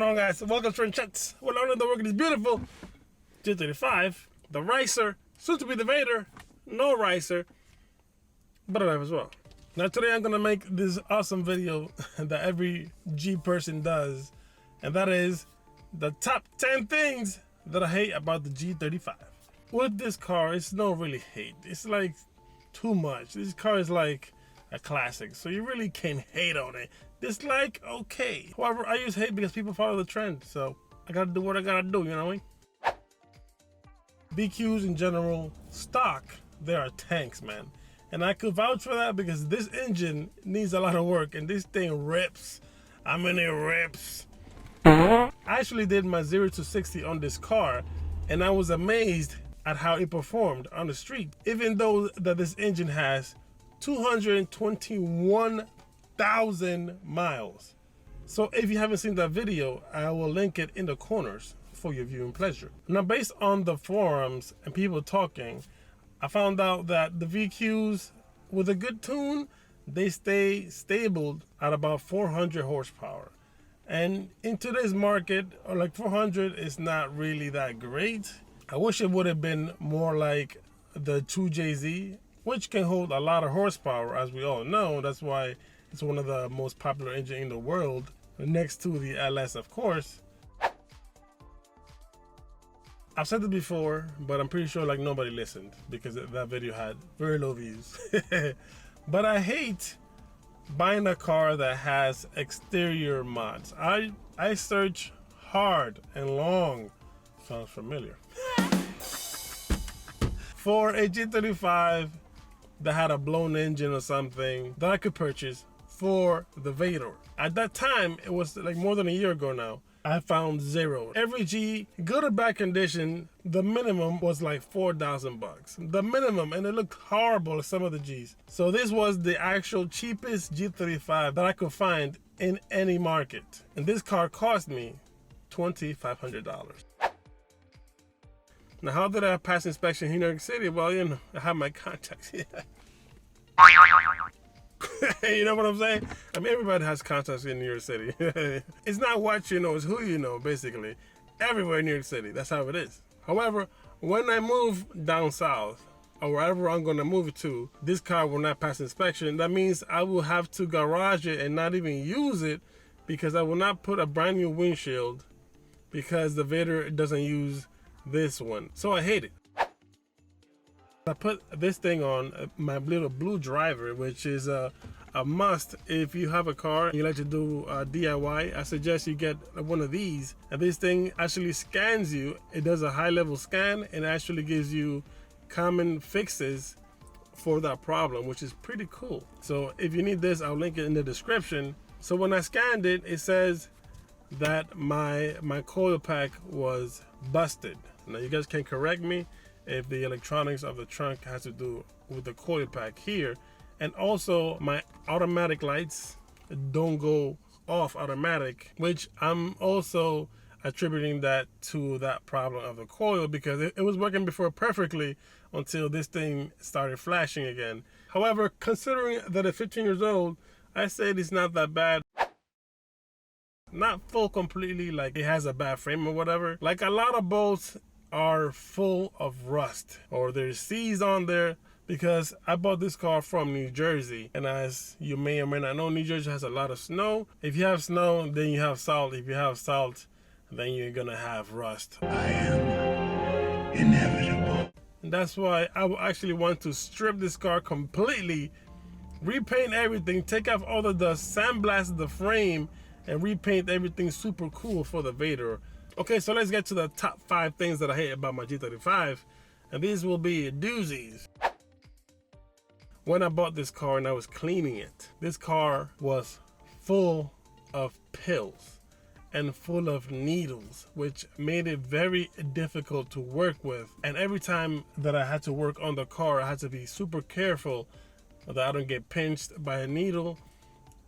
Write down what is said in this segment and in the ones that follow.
going on, guys? Welcome to Wrenchettes. We're learning the work of this beautiful G35, the RICER, soon to be the Vader, no RICER, but alive as well. Now today I'm gonna make this awesome video that every G person does, and that is the top 10 things that I hate about the G35. With this car, it's no really hate. It's like too much. This car is like a classic, so you really can't hate on it. Dislike, okay. However, I use hate because people follow the trend, so I gotta do what I gotta do, you know what I mean? BQs in general, stock, they are tanks, man. And I could vouch for that because this engine needs a lot of work and this thing rips. I mean, it rips. I actually did my 0 to 60 on this car and I was amazed at how it performed on the street. Even though that this engine has 221,000 miles. So if you haven't seen that video, I will link it in the corners for your viewing pleasure. Now, based on the forums and people talking, I found out that the VQs with a good tune, they stay stable at about 400 horsepower. And in today's market, like 400 is not really that great. I wish it would have been more like the 2JZ, which can hold a lot of horsepower, as we all know. That's why it's one of the most popular engines in the world, next to the LS, of course. I've said it before, but I'm pretty sure like nobody listened because that video had very low views. But I hate buying a car that has exterior mods. I search hard and long, sounds familiar, for a G35 that had a blown engine or something that I could purchase for the Vader. At that time, it was like more than a year ago now, I found zero. Every G, good or bad condition, the minimum was like 4,000 bucks. The minimum, and it looked horrible, some of the Gs. So this was the actual cheapest G35 that I could find in any market. And this car cost me $2,500. Now, how did I pass inspection here in New York City? Well, you know, I have my contacts. Yeah. You know what I'm saying? I mean, everybody has contacts in New York City. It's not what you know, it's who you know, basically. Everywhere in New York City, that's how it is. However, when I move down south, or wherever I'm gonna move to, this car will not pass inspection. That means I will have to garage it and not even use it because I will not put a brand new windshield because the Vader doesn't use this one. So I hate it. I put this thing on my little blue driver, which is a must if you have a car and you like to do DIY. I suggest you get one of these, and this thing actually scans you. It does a high level scan and actually gives you common fixes for that problem, which is pretty cool. So if you need this, I'll link it in the description. So when I scanned it, it says that my coil pack was busted. Now you guys can correct me if the electronics of the trunk has to do with the coil pack here. And also my automatic lights don't go off automatic, which I'm also attributing that to that problem of the coil because it was working before perfectly until this thing started flashing again. However, considering that it's 15 years old, I said it's not that bad. Not full completely, like it has a bad frame or whatever. Like a lot of bolts are full of rust or there's C's on there because I bought this car from New Jersey, and as you may or may not know, New Jersey has a lot of snow. If you have snow, then you have salt. If you have salt, then you're gonna have rust. I am inevitable. And that's why I will actually want to strip this car completely, repaint everything, take off all of the sandblast the frame, and repaint everything super cool for the Vader. Okay, so let's get to the top 5 things that I hate about my G35, and these will be doozies. When I bought this car and I was cleaning it, this car was full of pills and full of needles, which made it very difficult to work with. And every time that I had to work on the car, I had to be super careful that I don't get pinched by a needle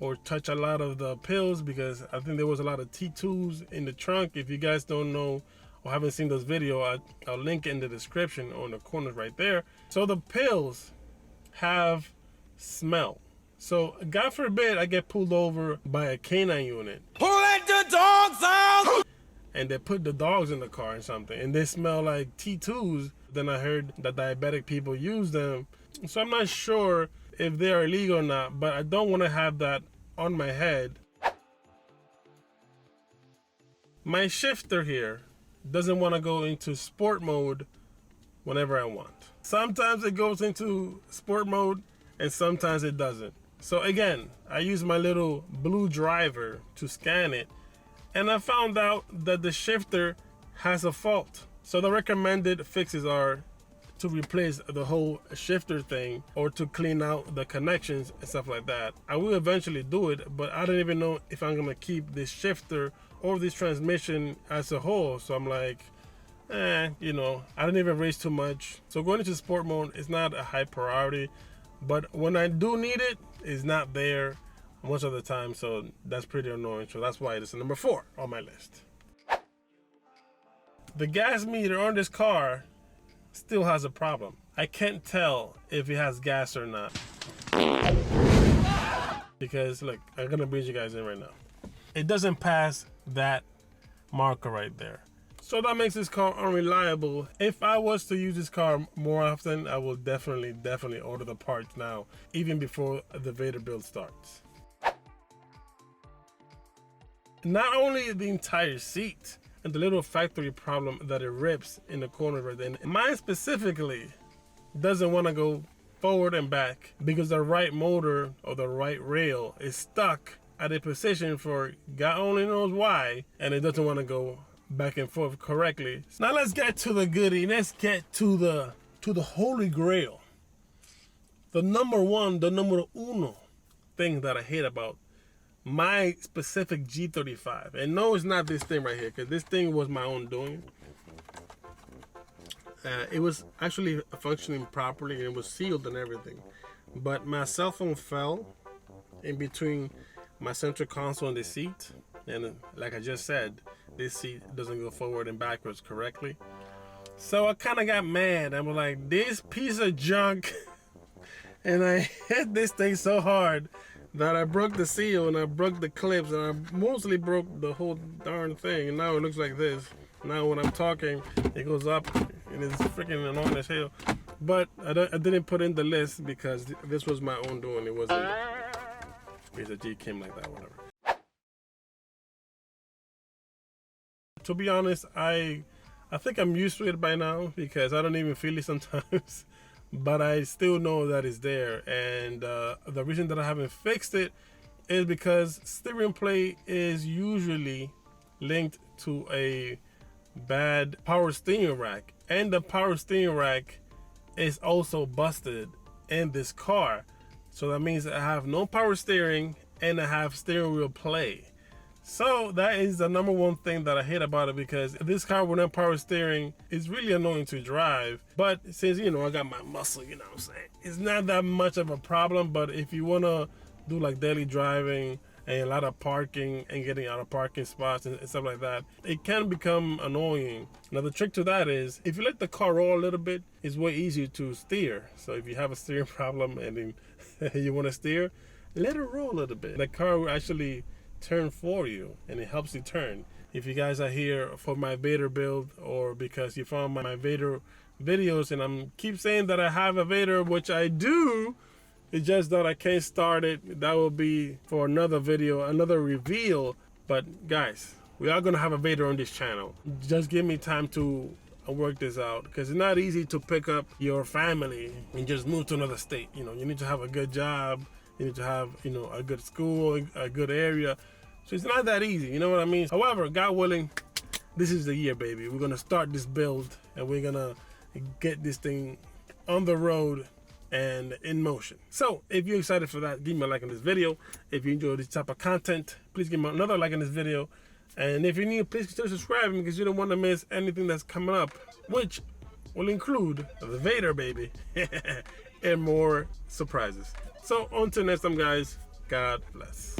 or touch a lot of the pills, because I think there was a lot of T2s in the trunk. If you guys don't know or haven't seen this video, I'll link in the description on the corners right there. So the pills have smell. So God forbid I get pulled over by a canine unit. Who let the dog dogs out! And they put the dogs in the car and something, and they smell like T2s. Then I heard that diabetic people use them. So I'm not sure if they are illegal or not, but I don't want to have that on my head. My shifter here doesn't want to go into sport mode whenever I want. Sometimes it goes into sport mode and sometimes it doesn't. So again, I use my little blue driver to scan it, and I found out that the shifter has a fault. So the recommended fixes are to replace the whole shifter thing or to clean out the connections and stuff like that. I will eventually do it, but I don't even know if I'm gonna keep this shifter or this transmission as a whole. So I'm like, you know, I don't even race too much. So going into sport mode is not a high priority, but when I do need it, it's not there most of the time. So that's pretty annoying. So that's why it's number 4 on my list. The gas meter on this car still has a problem. I can't tell if it has gas or not. Because look, I'm gonna bring you guys in right now. It doesn't pass that marker right there. So that makes this car unreliable. If I was to use this car more often, I will definitely order the parts now, even before the Vader build starts. Not only the entire seat and the little factory problem that it rips in the corner right there, mine specifically doesn't want to go forward and back because the right motor or the right rail is stuck at a position for God only knows why, and it doesn't want to go back and forth correctly. Now let's get to the goodie. Let's get to the holy grail. The number one, the numero uno thing that I hate about my specific G35. And no, it's not this thing right here, because this thing was my own doing. It was actually functioning properly and it was sealed and everything. But my cell phone fell in between my center console and the seat. And like I just said, this seat doesn't go forward and backwards correctly. So I kind of got mad. I was like, this piece of junk. And I hit this thing so hard that I broke the seal and I broke the clips and I mostly broke the whole darn thing. And now it looks like this. Now when I'm talking, it goes up and it's freaking annoying as hell. But I didn't put in the list because this was my own doing. It wasn't because the G came like that, whatever. To be honest, I think I'm used to it by now because I don't even feel it sometimes. But I still know that it's there, and the reason that I haven't fixed it is because steering plate is usually linked to a bad power steering rack, and the power steering rack is also busted in this car. So that means I have no power steering and I have steering wheel play. So that is the number one thing that I hate about it, because this car without power steering is really annoying to drive. But since, you know, I got my muscle, you know what I'm saying, it's not that much of a problem. But if you want to do like daily driving and a lot of parking and getting out of parking spots and stuff like that, it can become annoying. Now the trick to that is, if you let the car roll a little bit, it's way easier to steer. So if you have a steering problem and then you want to steer, let it roll a little bit. The car will actually turn for you and it helps you turn. If you guys are here for my Vader build or because you found my Vader videos and I'm keep saying that I have a Vader, which I do, it's just that I can't start it. That will be for another video, another reveal. But guys, we are gonna have a Vader on this channel. Just give me time to work this out, because it's not easy to pick up your family and just move to another state. You know, you need to have a good job. You need to have, you know, a good school, a good area. So it's not that easy, you know what I mean? However, God willing, this is the year, baby. We're gonna start this build and we're gonna get this thing on the road and in motion. So if you're excited for that, give me a like on this video. If you enjoy this type of content, please give me another like on this video. And if you're new, please consider subscribing because you don't want to miss anything that's coming up, which will include the Vader, baby, and more surprises. So until next time, guys, God bless.